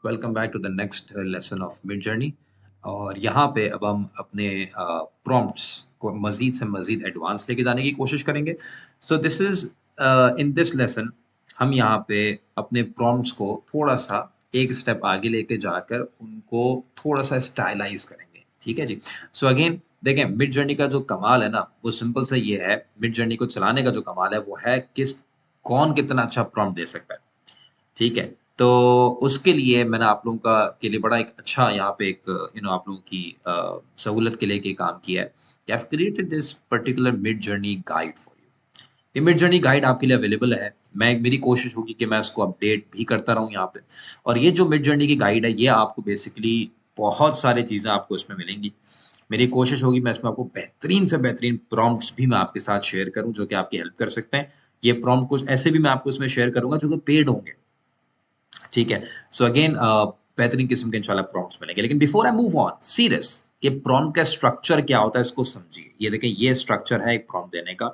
Welcome back to the next lesson of Midjourney. और यहाँ पे अब हम अपने प्रॉम्प्ट्स को मज़ीद से मज़ीद एडवांस लेके जाने की कोशिश करेंगे। So this is in this lesson हम यहाँ पे अपने प्रॉम्प्ट्स को थोड़ा-सा एक स्टेप आगे लेके जाकर उनको थोड़ा-सा स्टाइलाइज़ करेंगे, ठीक है जी? सो अगेन देखें, मिड जर्नी का जो कमाल है ना, वो सिंपल सा ये है, मिड जर्नी को चलाने का जो कमाल है वो है कौन कितना अच्छा प्रॉम्प्ट दे सकता है। ठीक है? तो उसके लिए मैंने आप लोगों का के लिए बड़ा एक अच्छा यहाँ पे एक आप लोगों की सहूलत के लिए एक ये काम किया है कि I have created this particular mid journey guide for you. ये मिड जर्नी गाइड आपके लिए अवेलेबल है। मेरी कोशिश होगी कि मैं उसको अपडेट भी करता रहूँ यहाँ पे। और ये जो मिड जर्नी की गाइड है, ये आपको बेसिकली बहुत सारी चीज़ें आपको इसमें मिलेंगी। मेरी कोशिश होगी मैं इसमें आपको बेहतरीन से बेहतरीन प्रॉम्प्ट्स भी मैं आपके साथ शेयर करूँ, जो कि आपकी हेल्प कर सकते हैं। ये प्रॉम्प्ट कुछ ऐसे भी मैं आपको इसमें शेयर करूँगा जो कि पेड होंगे। ठीक है? सो अगेन बेहतरीन किस्म के इंशाल्लाह प्रॉम्प्ट्स मिलेंगे। लेकिन before I move on, C this, ये प्रॉम्प्ट का स्ट्रक्चर क्या होता है इसको समझिए। ये देखें, ये स्ट्रक्चर है एक प्रॉम्प्ट देने का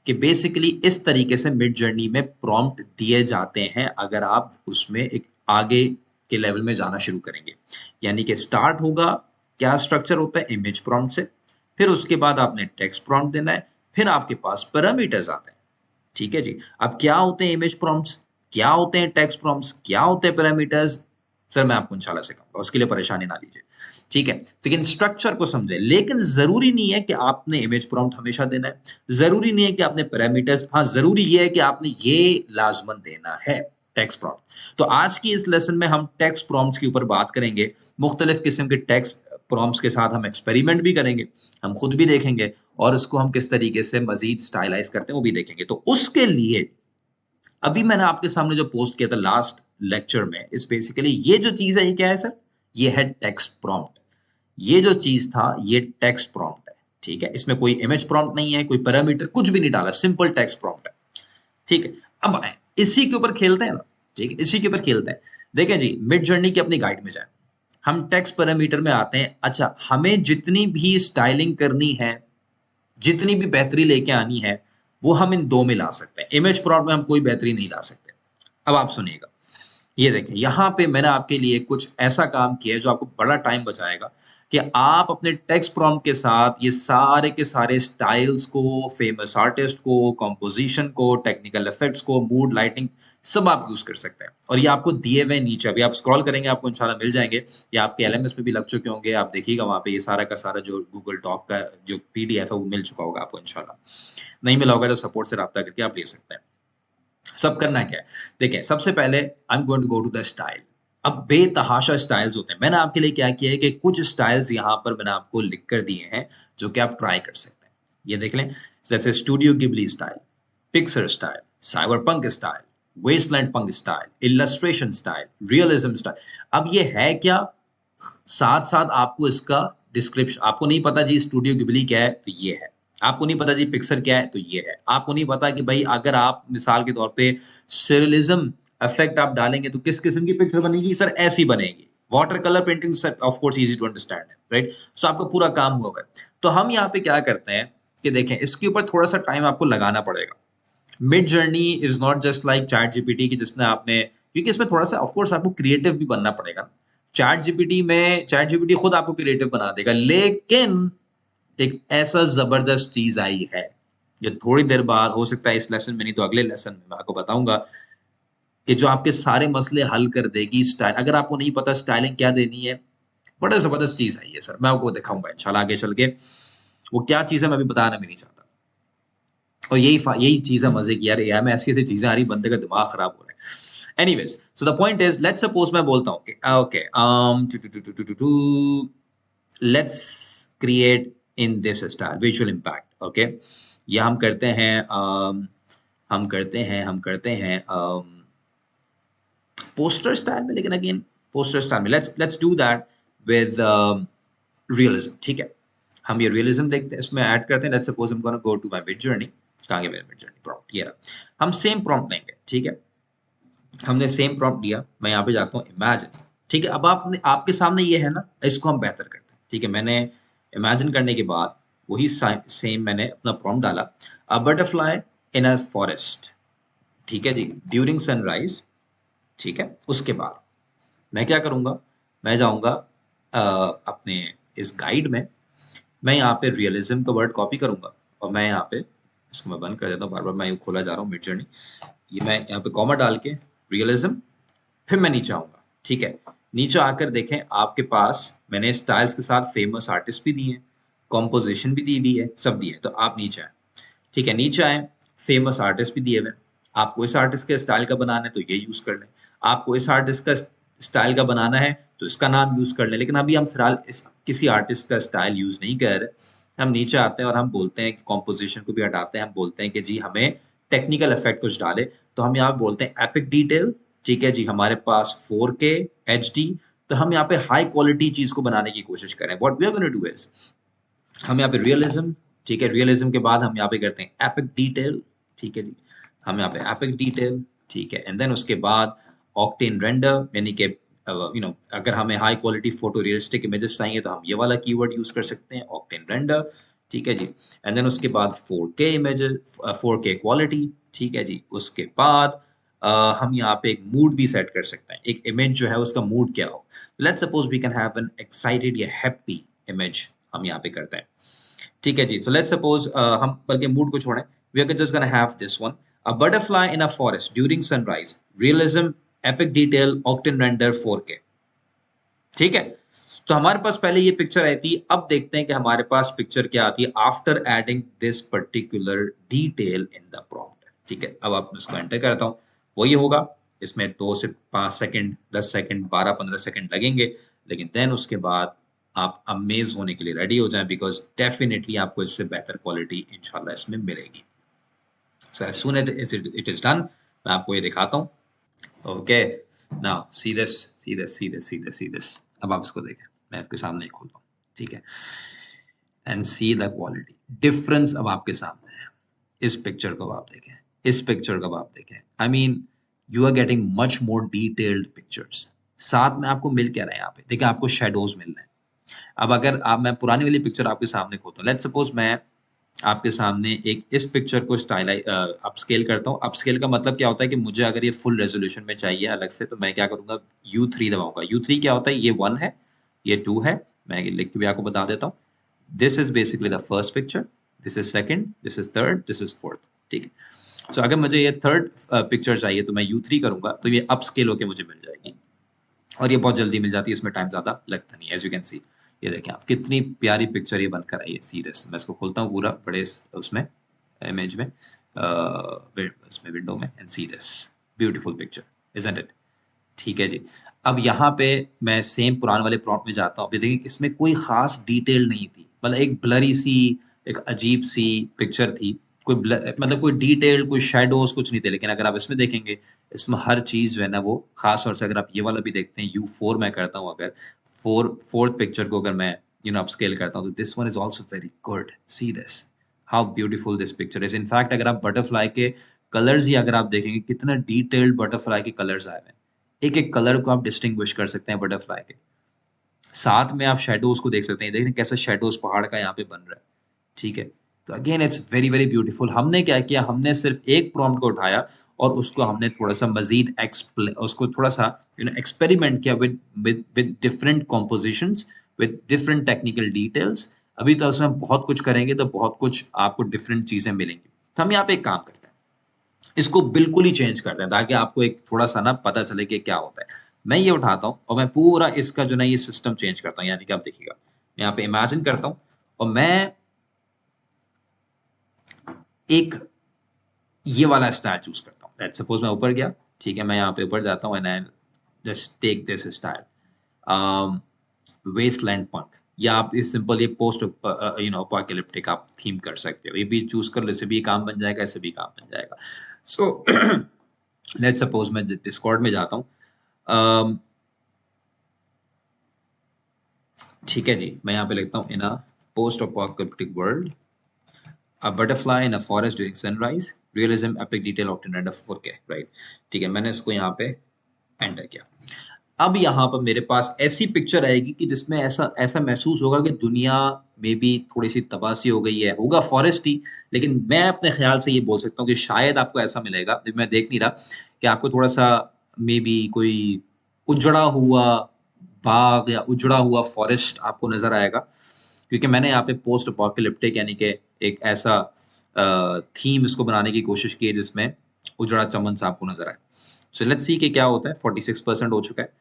कि बेसिकली इस तरीके से मिड जर्नी में प्रॉम्प्ट दिए जाते हैं अगर आप उसमें एक आगे के लेवल में जाना शुरू करेंगे। यानी कि स्टार्ट होगा, क्या स्ट्रक्चर होता है, इमेज प्रॉम्प्ट से, फिर उसके बाद आपने टेक्स्ट प्रॉम्प्ट देना है, फिर आपके पास पैरामीटर्स आते हैं। ठीक है जी। अब क्या होते हैं इमेज प्रॉम्प्ट्स, क्या होते हैं टेक्स्ट प्रॉम्प्ट्स, क्या होते हैं पैरामीटर्स, सर मैं आपको इंशाल्लाह सिखाऊंगा, उसके लिए परेशानी ना लीजिए। ठीक है, लेकिन स्ट्रक्चर को समझे। लेकिन जरूरी नहीं है कि आपने इमेज प्रॉम्प्ट हमेशा देना है, जरूरी नहीं है कि आपने पैरामीटर्स, हाँ जरूरी ये है कि आपने ये लाजमन देना है, टेक्स्ट प्रॉम्प्ट। तो आज की इस लेसन में हम टेक्स्ट प्रॉम्प्ट्स के ऊपर बात करेंगे। मुख्तलिफ किस्म के टेक्स्ट प्रॉम्प्ट्स के साथ हम एक्सपेरिमेंट भी करेंगे, हम खुद भी देखेंगे, और उसको हम किस तरीके से मजीद स्टाइलाइज करते हैं वो भी देखेंगे। तो उसके लिए अभी मैंने आपके सामने जो पोस्ट किया था लास्ट लेक्चर में, इस बेसिकली ये जो चीज है ये क्या है सर, ये है टेक्स्ट प्रॉम्प्ट। ये जो चीज था ये टेक्स्ट प्रॉम्प्ट है। ठीक है, इसमें कोई इमेज प्रॉम्प्ट नहीं है, कोई पैरामीटर कुछ भी नहीं डाला, सिंपल टेक्स्ट प्रॉम्प्ट है। ठीक है, अब आए इसी के ऊपर खेलते हैं ना। ठीक है, इसी के ऊपर खेलते हैं। देखें जी, मिड जर्नी की अपनी गाइड में जाए, हम टेक्स्ट पैरामीटर में आते हैं। अच्छा, हमें जितनी भी स्टाइलिंग करनी है, जितनी भी बेहतरी लेके आनी है, वो हम इन दो में ला सकते हैं। इमेज प्रॉम्प्ट में हम कोई बेहतरी नहीं ला सकते। अब आप सुनिएगा, ये देखें, यहां पे मैंने आपके लिए कुछ ऐसा काम किया है जो आपको बड़ा टाइम बचाएगा कि आप अपने टेक्स्ट प्रॉम्प्ट के साथ ये सारे के सारे स्टाइल्स को, फेमस आर्टिस्ट को, कंपोजिशन को, टेक्निकल इफेक्ट्स को, मूड लाइटिंग, सब आप यूज कर सकते हैं। और ये आपको दिए हुए नीचे, अभी आप स्क्रॉल करेंगे आपको इंशाल्लाह मिल जाएंगे। ये आपके एलएमएस में भी लग चुके होंगे, आप देखिएगा वहां पे ये सारा का सारा जो गूगल डॉक का जो पीडीएफ है वो मिल चुका होगा आपको इंशाल्लाह। नहीं मिला होगा तो सपोर्ट से रब्ता करके आप ले सकते हैं। सब करना क्या है, देखिए सबसे पहले I am going to go to the style. अब बेतहाशा स्टाइल्स होते हैं, मैंने आपके लिए क्या किया है कि कुछ स्टाइल्स यहाँ पर मैंने आपको लिख कर दिए हैं जो कि आप ट्राई कर सकते हैं। ये देख लें, जैसे studio Ghibli style, Pixar style, cyberpunk style, wasteland punk style, illustration style, realism style. अब ये है क्या, साथ साथ आपको इसका डिस्क्रिप्शन, आपको नहीं पता जी स्टूडियो गिबली क्या है तो ये है, आपको नहीं पता जी पिक्सर क्या है तो ये है, आपको नहीं पता कि भाई अगर आप मिसाल के तौर पे सरियलिज्म इफेक्ट आप डालेंगे तो किस किस्म की पिक्चर बनेगी, सर ऐसी बनेगी। Water colour painting of course easy to understand है, राइट? सो आपका पूरा काम हुआ है। तो हम यहाँ पे क्या करते हैं कि देखें, इसके ऊपर थोड़ा सा टाइम आपको लगाना पड़ेगा। Mid journey is not just like chat GPT की, जिसने आपने, क्योंकि इसमें थोड़ा सा ऑफ कोर्स आपको क्रिएटिव भी बनना पड़ेगा। चैट जीपीटी खुद आपको क्रिएटिव बना देगा, लेकिन एक ऐसा जबरदस्त चीज आई है जो थोड़ी देर बाद, हो सकता है इस लेसन में नहीं तो अगले लेसन में मैं आपको बताऊंगा, कि जो आपके सारे मसले हल कर देगी। स्टाइल, अगर आपको नहीं पता स्टाइलिंग क्या देनी है, बड़ा जबरदस्त चीज है ये सर, मैं आपको दिखाऊंगा इंशाल्लाह आगे चल के। वो क्या चीज है मैं अभी बताना भी नहीं चाहता। और यही चीज है मजे की यार, एआई में ऐसी ऐसी चीजें आ रही, बंदे का दिमाग खराब हो रहा है। Anyways, so the point is, let's suppose मैं बोलता हूँ कि okay, let's create in this style visual impact. Okay, ये हम करते हैं, हम करते हैं पोस्टर स्टाइल में, लेकिन अगेन पोस्टर स्टाइल में let's do that with realism. ठीक है, हम ये रियलिज्म देखते हैं, इसमें ऐड करते हैं। Let's suppose I am gonna go to my Midjourney. कहाँ गया मेरा मिड जर्नी प्रॉम्प्ट, ये रहा। हम सेम प्रॉम्प्ट लेंगे, ठीक है, हमने सेम प्रॉम्प्ट दिया। मैं यहाँ पे जाता हूँ इमेजिन। ठीक है, अब आपने, आपके सामने ये है ना, इसको हम बेहतर करते हैं। ठीक है, मैंने इमेजिन करने के बाद वही सेम मैंने अपना प्रॉम्प्ट डाला, अ बटरफ्लाई इन अ फॉरेस्ट। ठीक है जी, ड्यूरिंग सनराइज। ठीक है, उसके बाद मैं क्या करूँगा, मैं जाऊँगा अपने इस गाइड में, मैं यहाँ पे रियलिज्म का वर्ड कॉपी करूँगा और मैं यहाँ पे इसको मैं बंद कर देता हूँ, बार-बार मैं यूँ खोला जा रहा हूँ मिडजर्नी। ये मैं यहाँ पे कॉमा डाल के रियलिज्म, फिर मैं नीचे आऊँगा, ठीक है? नीचे आकर देखें आपके पास मैंने स्टाइल्स के साथ फेमस आर्टिस्ट भी दिए हैं, कॉम्पोजिशन भी दी हुई है, सब दिए हैं। तो आप नीचे आएँ, ठीक है? नीचे आएँ, फेमस आर्टिस्ट भी दिए हुए हैं। आपको इस आर्टिस्ट के स्टाइल का बनाना है तो ये यूज़ कर लें। आपको इस आर्टिस्ट का स्टाइल का बनाना है तो इसका नाम यूज़ कर लें। लेकिन अभी हम फिलहाल इस किसी आर्टिस्ट का स्टाइल यूज़ नहीं कर रहे। हम नीचे आते हैं और हम बोलते हैं कि कॉम्पोजिशन को भी हटाते हैं। हम बोलते हैं कि जी हमें टेक्निकल इफेक्ट कुछ डाले, तो हम यहाँ बोलते हैं एपिक डिटेल, ठीक है जी? हमारे पास 4K HD, तो हम यहाँ पे हाई क्वालिटी चीज़ को बनाने की कोशिश करें। What we are gonna do is हम यहाँ पे रियलिज्म, ठीक है? रियलिज्म के बाद हम यहाँ पे करते हैं एपिक डिटेल, ठीक है जी? हम यहाँ पे एपिक डिटेल, ठीक है? एंड देन उसके बाद ऑक्टेन रेंडर, यानी कि अगर हमें high quality photo realistic images चाहिए तो हम ये वाला कीवर्ड यूज कर सकते हैं, ऑक्टेन रेंडर, ठीक है जी? एंड देन उसके बाद 4K इमेजेस, 4K क्वालिटी, ठीक है जी? उसके बाद हम यहाँ पे एक मूड भी सेट कर सकते हैं। एक इमेज जो है उसका मूड क्या हो। Let's suppose we can have an excited या हैप्पी इमेज, हम यहाँ पे करते हैं, ठीक है जी? सो लेट्स सपोज हम बल्कि मूड को छोड़ें, we are just gonna have this one, a butterfly in a forest during sunrise, realism, epic detail, octane render, 4K, ठीक है? तो हमारे पास पहले ये पिक्चर आई थी। अब देखते हैं कि हमारे पास पिक्चर क्या आती है after adding this particular detail in the prompt, ठीक है? अब आप इसको एंटर करता हूँ, वही होगा। इसमें 2 से 5 सेकंड, 10 सेकंड, 12-15 सेकंड लगेंगे, लेकिन देन उसके बाद आप अमेज होने के लिए रेडी हो जाएं, बिकॉज डेफिनेटली आपको इससे बेहतर क्वालिटी इंशाल्लाह इसमें मिलेगी। So as soon as it is done, मैं आपको ये दिखाता हूँ। Okay, now see this, see this, see this, see this, see this. अब आप इसको देखें, मैं आपके सामने ही खोलता हूँ, ठीक है? And see the quality difference अब आपके सामने है। इस पिक्चर को आप देखें, इस पिक्चर को आप देखें, I mean you are getting much more detailed pictures. साथ में आपको मिल क्या रहा है यहाँ पे, देखिए आपको शेडोज मिल रहे हैं। अब अगर आप, मैं पुरानी वाली पिक्चर आपके सामने खोलता हूँ, लेट्स सपोज मैं आपके सामने एक इस पिक्चर को अपस्केल करता हूँ। अपस्केल का मतलब क्या होता है कि मुझे अगर ये फुल रेजोल्यूशन में चाहिए अलग से, तो मैं क्या करूंगा, U3 दबाऊंगा। U3 क्या होता है, ये 1 है, ये 2 है, मैं लिख के भी आपको बता देता हूँ। This is basically the first picture, this is second, this is third, this is fourth, ठीक है? सो अगर मुझे ये थर्ड पिक्चर चाहिए तो मैं U3 करूंगा, तो ये अपस्केल होके मुझे मिल जाएगी और ये बहुत जल्दी मिल जाती है, इसमें टाइम ज़्यादा लगता नहीं है। एज यू कैन सी, ये देखें आप, कितनी प्यारी पिक्चर ये बनकर आई है, सीरियस। मैं इसको खोलता हूँ पूरा बड़े उसमें इमेज में, उसमें विंडो में, and see this beautiful picture, isn't it? ठीक है जी। अब यहाँ पे मैं सेम पुराने वाले प्रॉम्प्ट में जाता हूँ। देखिए इसमें कोई खास डिटेल नहीं थी, मतलब एक ब्लरी सी, एक अजीब सी पिक्चर थी। कोई मतलब कोई डिटेल, कोई शेडोज कुछ नहीं थे। लेकिन अगर आप इसमें देखेंगे, इसमें हर चीज जो है ना वो खास तौर से, अगर आप ये वाला भी देखते हैं, U4 मैं करता हूँ, अगर फोर्थ पिक्चर को अगर मैं अपस्केल करता हूँ, तो this one is also very good. See this, how beautiful this picture is. In fact अगर आप बटरफ्लाई के कलर्स ही अगर आप देखेंगे, कितना डिटेल्ड बटरफ्लाई के कलर्स आए हुए हैं। एक एक कलर को आप डिस्टिंग्विश कर सकते हैं बटरफ्लाई के साथ में। आप शेडोज को देख सकते हैं, देखिए कैसे शेडोज पहाड़ का यहाँ पे बन रहा है, ठीक है? तो again it's very very beautiful. हमने क्या किया, हमने सिर्फ एक प्रॉम्प्ट को उठाया और उसको हमने थोड़ा सा मजीद उसको थोड़ा सा एक्सपेरिमेंट किया with with different compositions, with different technical details. अभी तो उसमें बहुत कुछ करेंगे तो बहुत कुछ आपको डिफरेंट चीजें मिलेंगी। तो हम यहाँ पे एक काम करते हैं, इसको बिल्कुल ही चेंज कर दें ताकि आपको एक थोड़ा सा ना पता चले कि क्या होता है। मैं ये उठाता हूँ और मैं पूरा इसका जो ना ये सिस्टम चेंज करता हूँ, यानी कि आप देखिएगा, मैं यहाँ पे इमेजिन करता हूँ और मैं एक ये वाला स्टाइल चूज करता हूँ। लेट्स सपोज मैं ऊपर गया, ठीक है? मैं यहाँ पे ऊपर जाता हूँ and I just take this style, wasteland punk, या आप इस सिंपल ये पोस्ट अपोकैलिप्टिक आप थीम कर सकते हो। ये भी चूज कर लो, इससे भी काम बन जाएगा, इससे भी काम बन जाएगा। सो लेट्स सपोज मैं डिस्कॉर्ड में जाता हूँ, ठीक है जी? मैं यहाँ पे लिखता हूँ, in a post apocalyptic world, a butterfly in a forest during sunrise, realism, epic detail, octane render, 4K, right? ठीक है, मैंने इसको यहाँ पे एंटर किया। अब यहाँ पर मेरे पास ऐसी पिक्चर आएगी कि जिसमें ऐसा ऐसा महसूस होगा कि दुनिया में भी थोड़ी सी तबाही हो गई है, होगा फॉरेस्ट ही, लेकिन मैं अपने ख्याल से ये बोल सकता हूँ कि शायद आपको ऐसा मिलेगा, मैं देख नहीं रहा, कि आपको थोड़ा सा मे बी कोई उजड़ा हुआ बाग या उजड़ा हुआ फॉरेस्ट आपको नजर आएगा, क्योंकि मैंने यहाँ पे पोस्ट अपोकलिप्टिक यानी कि एक ऐसा थीम इसको बनाने की कोशिश की है जिसमें उजड़ा चमन सा आपको नजर आए। सो लेट्स सी कि क्या होता है। 46% हो चुका है।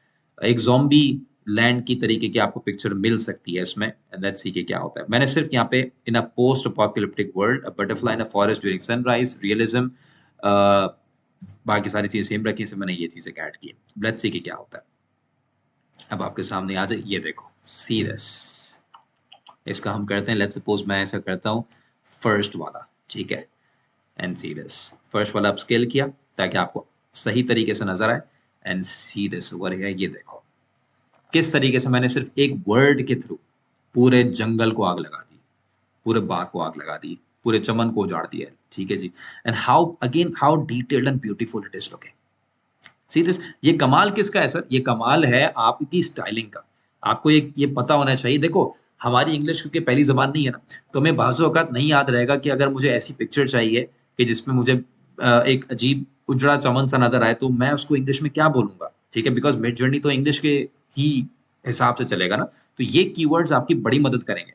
एक ज़ॉम्बी लैंड की तरीके की आपको पिक्चर मिल सकती है इसमें। लेट्स सी कि क्या होता है। मैंने सिर्फ यहाँ पे in a post apocalyptic world, a butterfly in a forest during sunrise, realism, बाकी सारी चीजें सेम रखी, इसमें मैंने ये चीजें ऐड की। लेट्स सी कि क्या होता है। अब आपके सामने आ जाए, ये देखो, सी दिस। इसका हम करते हैं, लेट्स सपोज मैं ऐसा करता हूँ फर्स्ट वाला, ठीक है, एंड सी दिस। फर्स्ट वाला अपस्केल किया ताकि आपको सही तरीके से नजर आए, and see this over here. ये देखो किस तरीके से मैंने सिर्फ एक वर्ड के थ्रू पूरे जंगल को आग लगा दी, पूरे बाग को आग लगा दी, पूरे चमन को उजाड़ दिया, ठीक है जी। And how again how detailed and beautiful it is looking. See this. ये कमाल किसका है सर? ये कमाल है आपकी स्टाइलिंग का। आपको ये पता होना चाहिए। देखो, हमारी इंग्लिश क्योंकि पहली जबान नहीं है ना, तो हमें बाज़ औक़ात नहीं याद रहेगा कि अगर मुझे ऐसी पिक्चर चाहिए कि जिसमें मुझे एक अजीब उजड़ा चमन सा नज़र आए, तो मैं उसको इंग्लिश में क्या बोलूँगा? ठीक है, बिकॉज़ मिडजर्नी तो इंग्लिश के ही हिसाब से चलेगा ना, तो ये कीवर्ड्स आपकी बड़ी मदद करेंगे।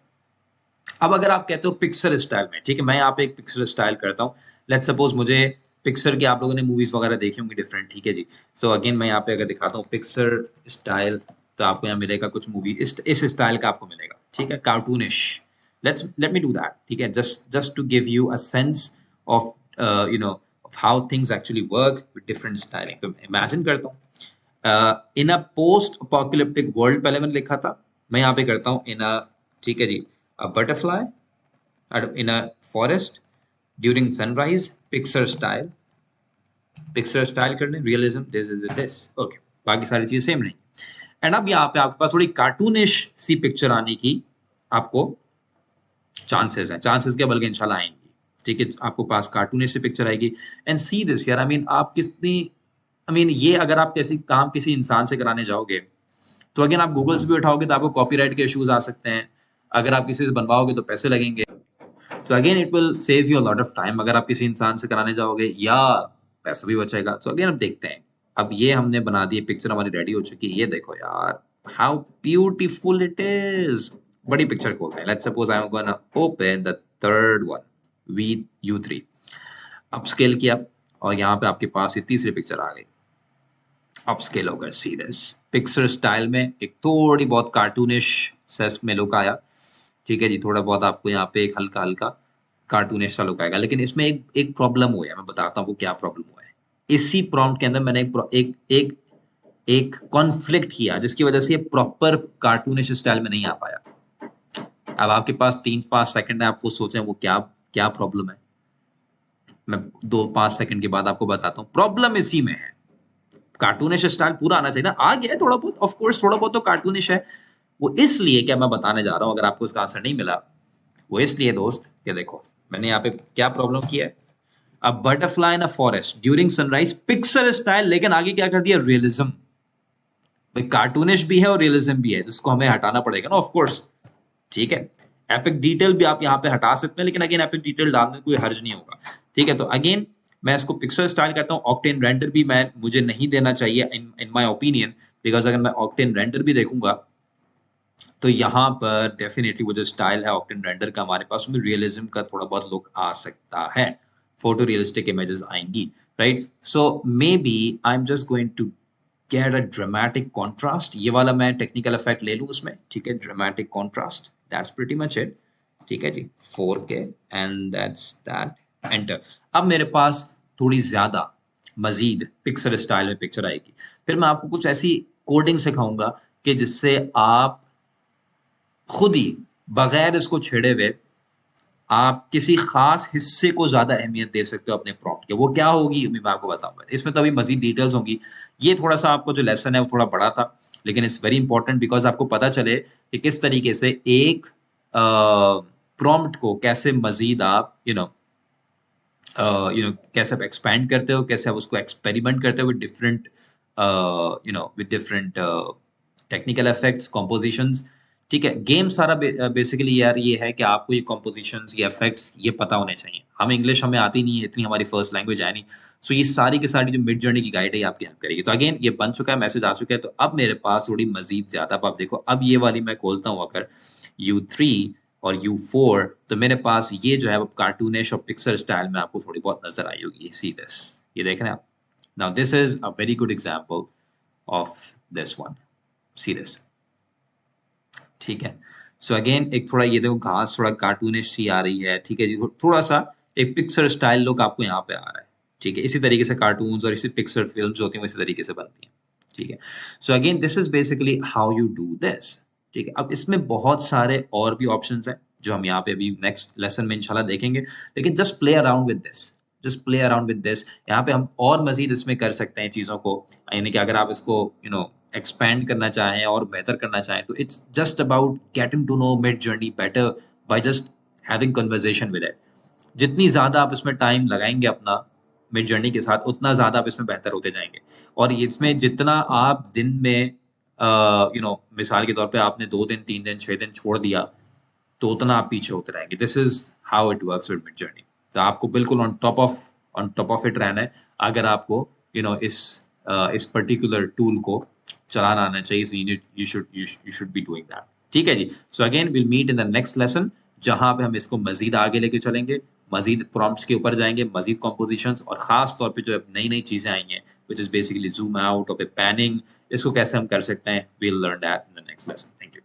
अब अगर आप कहते हो पिक्सल स्टाइल में, ठीक है, मैं यहाँ पे एक पिक्सल स्टाइल करता हूँ। लेट्स सपोज मुझे पिक्सर की, आप लोगों ने मूवीज वगैरह देखी होंगी डिफरेंट, ठीक है जी। सो अगेन मैं यहाँ पे अगर दिखाता हूँ पिक्सर स्टाइल, तो आपको यहाँ मिलेगा कुछ मूवी इस स्टाइल का आपको मिलेगा, ठीक है, cartoonish. Let me do that, ठीक है, just to give you a sense of you know of how things actually work with different styling. तो इमेजिन करता हूँ in a post apocalyptic world, पहले मैंने लिखा था, मैं यहाँ पे करता हूँ इन अ, ठीक है जी, a butterfly in a forest during sunrise, pixar style करने, realism, this okay, बाकी सारी चीजें सेम नहीं। एंड अब यहाँ पे आपके पास थोड़ी कार्टूनिश सी पिक्चर आने की आपको चांसेस हैं, चांसेस क्या बल्कि इंशाल्लाह आएंगी, ठीक है, आपको पास कार्टूनिश सी पिक्चर आएगी। एंड सी दिस यार, आई मीन आप कितनी, आई मीन ये अगर आप किसी काम किसी इंसान से कराने जाओगे, तो अगेन आप गूगल से भी उठाओगे तो आपको कॉपीराइट के इश्यूज आ सकते हैं। अगर आप किसी से बनवाओगे तो पैसे लगेंगे। तो again it will save you a lot of time अगर आप किसी इंसान से कराने जाओगे, या पैसा भी बचेगा। तो अगेन अब देखते हैं। अब ये हमने बना दी, पिक्चर हमारी रेडी हो चुकी है। ये देखो यार, हाउ ब्यूटीफुल इट इज। बड़ी पिक्चर खोलते हैं। Let's suppose I am gonna open the third one, V U three. अब स्केल किया और यहाँ पे आपके पास ये तीसरी पिक्चर आ गई। अब स्केल होकर सी दिस। पिक्चर स्टाइल में एक थोड़ी बहुत कार्टूनिश सेस में लुक आया, ठीक है जी, थोड़ा बहुत आपको यहाँ पे एक हल्का हल्का कार्टूनिश सा लुक आएगा। लेकिन इसमें एक प्रॉब्लम हुआ है, मैं बताता हूँ आपको क्या प्रॉब्लम हुआ है। इसी प्रॉम्प्ट के अंदर मैंने एक एक एक कॉन्फ्लिक्ट किया जिसकी वजह से ये प्रॉपर कार्टूनिश स्टाइल में नहीं आ पाया। अब आपके पास 3-5 सेकंड है, आप वो सोचें वो क्या क्या प्रॉब्लम है। मैं 2-5 सेकंड के बाद आपको बताता हूँ। प्रॉब्लम इसी में है, कार्टूनिश स्टाइल पूरा आना चाहिए ना, आ गया है थोड़ा बहुत, ऑफ कोर्स थोड़ा बहुत तो कार्टूनिश है। वो इसलिए क्या मैं बताने जा रहा हूँ, अगर आपको इसका आंसर नहीं मिला, वो इसलिए दोस्त कि देखो मैंने यहाँ पे क्या प्रॉब्लम किया है। अब butterfly in a forest during sunrise, pixel style, लेकिन आगे क्या कर दिया, रियलिज्म। भाई कार्टूनिश भी है और रियलिज्म भी है, जिसको हमें हटाना पड़ेगा ना, ऑफ कोर्स, ठीक है। एपिक डिटेल भी आप यहाँ पे हटा सकते हैं, लेकिन अगेन एपिक डिटेल डालने में कोई हर्ज नहीं होगा, ठीक है। तो अगेन मैं इसको पिक्सल स्टाइल करता हूँ। ऑक्टेन रेंडर भी मैं मुझे नहीं देना चाहिए इन माय ओपिनियन, बिकॉज अगर मैं ऑक्टेन रेंडर भी देखूंगा तो यहाँ पर डेफिनेटली वो जो स्टाइल है ऑक्टेन रेंडर का, हमारे पास उसमें रियलिज्म का थोड़ा बहुत लुक आ सकता है, फोटो रियलिस्टिक इमेजेस आएंगी, right. So maybe I am just going to get a dramatic contrast. ये वाला मैं टेक्निकल इफेक्ट ले लूँ उसमें, ठीक है, dramatic contrast, that's pretty much it, ठीक है जी, 4K, and that's that, enter. अब मेरे पास थोड़ी ज्यादा मजीद पिक्सल स्टाइल में पिक्चर आएगी। फिर मैं आपको कुछ ऐसी कोडिंग सिखाऊंगा कि जिससे आप खुद ही बगैर इसको छेड़े हुए आप किसी खास हिस्से को ज्यादा अहमियत दे सकते हो अपने प्रॉम्प्ट के। वो क्या होगी मैं आपको बताऊंगा, इसमें तो अभी मजीद डिटेल्स होंगी। ये थोड़ा सा आपको जो लेसन है वो थोड़ा बड़ा था, लेकिन इट्स वेरी इंपॉर्टेंट बिकॉज आपको पता चले कि किस तरीके से एक प्रॉम्प्ट को कैसे मजीद आप कैसे आप एक्सपैंड करते हो, कैसे आप उसको एक्सपेरिमेंट करते हो with different with different technical effects, compositions, ठीक है, गेम सारा बेसिकली यार ये है कि आपको ये कंपोज़िशंस, ये इफेक्ट्स ये पता होने चाहिए। इंग्लिश हमें आती नहीं है, इतनी हमारी फर्स्ट लैंग्वेज है नहीं। सो ये सारी की सारी जो मिड जर्नी की गाइड है, ये आपकी हेल्प करेगी। तो अगेन ये बन चुका है, मैसेज आ चुका है, तो अब मेरे पास थोड़ी मज़ीद ज़्यादा, अब आप देखो, अब ये वाली मैं खोलता हूँ अगर U3 और U4, तो मेरे पास ये जो है वो कार्टूनिश और पिक्सेल स्टाइल में आपको थोड़ी बहुत नज़र आई होगी। सी दिस, ये देख रहे हैं आप? Now this is a very good example of this one. See this. ठीक है। सो अगेन एक थोड़ा ये देखो घास थोड़ा कार्टूनिश सी आ रही है, ठीक है जी, थोड़ा-सा एक पिक्सेल स्टाइल लुक आपको यहाँ पे आ रहा है, ठीक है। इसी तरीके से कार्टून्स और इसी पिक्सेल फ़िल्म्स होती हैं, वो इसी तरीके से बनती हैं, ठीक है। So again this is basically how you do this, ठीक है। अब इसमें बहुत सारे और भी ऑप्शंस हैं, जो हम यहाँ पे अभी नेक्स्ट लेसन में इंशाल्लाह देखेंगे, लेकिन just play around with this, just play around with this. यहाँ पे हम और मज़ीद इसमें कर सकते हैं चीज़ों को, यानी कि अगर आप इसको एक्सपैंड करना चाहें और बेहतर करना चाहें, तो it's just about getting to know Midjourney better by just having conversation with it. जितनी ज़्यादा आप इसमें टाइम लगाएँगे अपना मिड जर्नी के साथ, उतना ज़्यादा आप इसमें बेहतर होते जाएँगे। और इसमें जितना आप दिन में मिसाल के तौर पे आपने 2 दिन, 3 दिन, 6 दिन छोड़ दिया, तो उतना आप पीछे होते रहेंगे। This is how it works with mid journey. तो आपको बिल्कुल ऑन टॉप ऑफ इट रहना है, अगर आपको इस पर्टिकुलर टूल को चलाना आना चाहिए। So you should be doing that. ठीक है जी। So again will meet in the next lesson, जहाँ पे हम इसको मज़ीद आगे लेके चलेंगे, मज़ीद प्रॉम्प्ट्स के ऊपर जाएँगे, मज़ीद कंपोज़िशंस, और ख़ास तौर पे जो नई-नई चीज़ें आई हैं, which is basically zoom out और पैनिंग, इसको कैसे हम कर सकते हैं, we will learn that in the next lesson. Thank you.